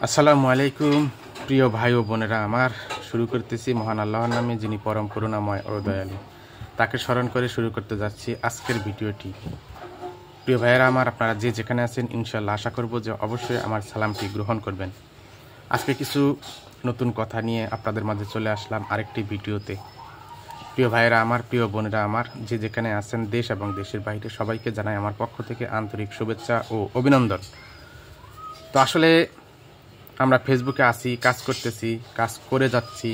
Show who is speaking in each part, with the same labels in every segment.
Speaker 1: আসসালামু আলাইকুম প্রিয় ভাই ও বোনেরা আমার। শুরু করতেছি মহান আল্লাহর নামে, যিনি পরম করুণাময় ও দয়ালু। তাকে স্মরণ করে শুরু করতে যাচ্ছি আজকের ভিডিওটি। প্রিয় ভাইয়েরা আমার, আপনারা যে যেখানে আছেন ইনশাআল্লাহ আশা করব যে অবশ্যই আমার সালামটি গ্রহণ করবেন। আজকে কিছু নতুন কথা নিয়ে আপনাদের মাঝে চলে আসলাম আরেকটি ভিডিওতে। প্রিয় ভাইয়েরা আমার, প্রিয় বোনেরা আমার, যে যেখানে আছেন দেশ এবং দেশের বাইরে, সবাইকে জানাই আমার পক্ষ থেকে আন্তরিক শুভেচ্ছা ও অভিনন্দন। তো আসলে আমরা ফেসবুকে আসি, কাজ করতেছি, কাজ করে যাচ্ছি,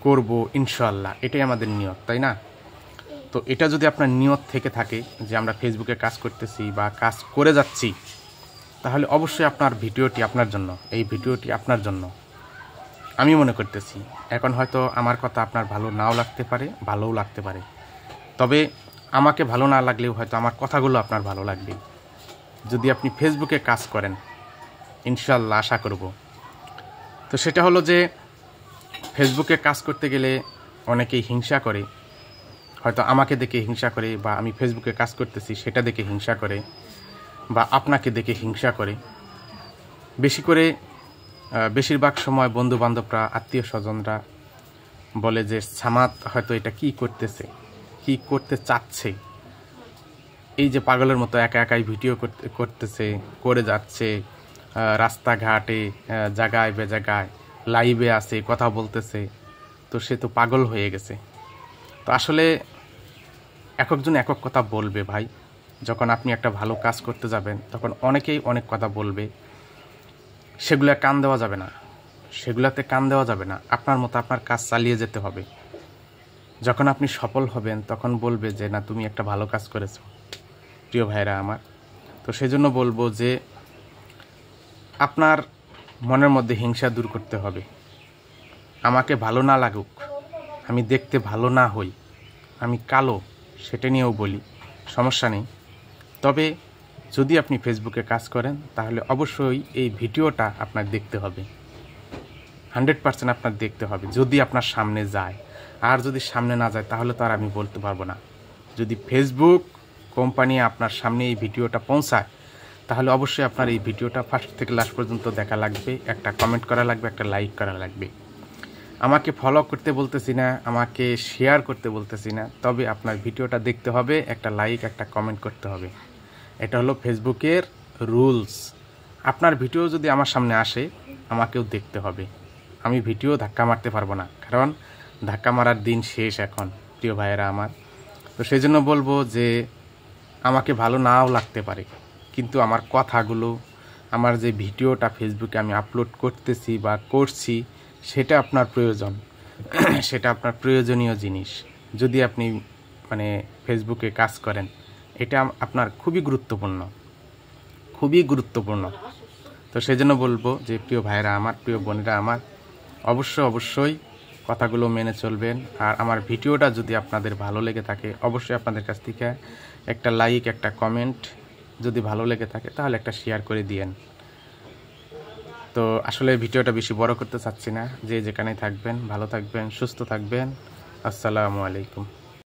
Speaker 1: করব ইনশাআল্লাহ, এটাই আমাদের নিয়ত, তাই না? তো এটা যদি আপনার নিয়ত থেকে থাকে যে আমরা ফেসবুকে কাজ করতেছি বা কাজ করে যাচ্ছি, তাহলে অবশ্যই আপনার ভিডিওটি আপনার জন্য, এই ভিডিওটি আপনার জন্য আমি মনে করতেছি। এখন হয়তো আমার কথা আপনার ভালো নাও লাগতে পারে, ভালোও লাগতে পারে, তবে আমাকে ভালো না লাগলেও হয়তো আমার কথাগুলো আপনার ভালো লাগবে। যদি আপনি ফেসবুকে কাজ করেন ইনশাআল্লাহ আশা করব। তো সেটা হলো যে ফেসবুকে কাজ করতে গেলে অনেকেই হিংসা করে, হয়তো আমাকে দেখে হিংসা করে, বা আমি ফেসবুকে কাজ করতেছি সেটা দেখে হিংসা করে, বা আপনাকে দেখে হিংসা করে। বেশিরভাগ সময় বন্ধু বান্ধবরা, আত্মীয় স্বজনরা বলে যে সামাদ হয়তো এটা কি করতেছে, কি করতে চাচ্ছে, এই যে পাগলের মতো একা একাই ভিডিও করতেছে, করে যাচ্ছে, রাস্তাঘাটে জায়গায় বেজায়গায় লাইভে আছে, কথা বলতেছে, তো সে তো পাগল হয়ে গেছে। তো আসলে এক একজন এক এক কথা বলবে ভাই। যখন আপনি একটা ভালো কাজ করতে যাবেন তখন অনেকেই অনেক কথা বলবে, সেগুলো কান দেওয়া যাবে না, সেগুলাতে কান দেওয়া যাবে না। আপনার মতো আপনার কাজ চালিয়ে যেতে হবে। যখন আপনি সফল হবেন তখন বলবে যে না, তুমি একটা ভালো কাজ করেছো। প্রিয় ভাইরা আমার, তো সেজন্য বলবো যে আপনার মনের মধ্যে হিংসা দূর করতে হবে। আমাকে ভালো না লাগুক, আমি দেখতে ভালো না হই, আমি কালো, সেটা নিয়েও বলি, সমস্যা নেই। তবে যদি আপনি ফেসবুকে কাজ করেন তাহলে অবশ্যই এই ভিডিওটা আপনার দেখতে হবে, 100% আপনার দেখতে হবে, যদি আপনার সামনে যায়। আর যদি সামনে না যায় তাহলে তো আর আমি বলতে পারবো না। যদি ফেসবুক কোম্পানি আপনার সামনে এই ভিডিওটা পৌঁছায় তাহলে অবশ্যই আপনার এই ভিডিওটা ফার্স্ট থেকে লাস্ট পর্যন্ত দেখা লাগবে, একটা কমেন্ট করা লাগবে, একটা লাইক করা লাগবে। আমাকে ফলো করতে বলতেছি না, আমাকে শেয়ার করতে বলতেছি না, তবে আপনার ভিডিওটা দেখতে হবে, একটা লাইক, একটা কমেন্ট করতে হবে। এটা হলো ফেসবুকের রুলস। আপনার ভিডিও যদি আমার সামনে আসে আমাকেও দেখতে হবে। আমি ভিডিও ধাক্কা মারতে পারবো না, কারণ ধাক্কা মারার দিন শেষ এখন, প্রিয় ভাইয়েরা আমার। তো সেই জন্য বলবো যে আমাকে ভালো নাও লাগতে পারে, কিন্তু আমার কথাগুলো, আমার যে ভিডিওটা ফেসবুকে আমি আপলোড করতেছি বা করছি, সেটা আপনার প্রয়োজন, সেটা আপনার প্রয়োজনীয় জিনিস। যদি আপনি ফেসবুকে কাজ করেন, এটা আপনার খুবই গুরুত্বপূর্ণ, খুবই গুরুত্বপূর্ণ। তো সেই জন্য বলবো যে প্রিয় ভাইরা আমার, প্রিয় বোনেরা আমার, অবশ্যই কথাগুলো মেনে চলবেন। আর আমার ভিডিওটা যদি আপনাদের ভালো লেগে থাকে অবশ্যই আপনাদের কাছ থেকে একটা লাইক, একটা কমেন্ট, যদি ভালো লেগে থাকে তাহলে একটা শেয়ার করে দিয়েন। তো আসলে ভিডিওটা বেশি বড় করতে চাচ্ছি না। যে যেখানে থাকবেন ভালো থাকবেন, সুস্থ থাকবেন। আসসালামু আলাইকুম।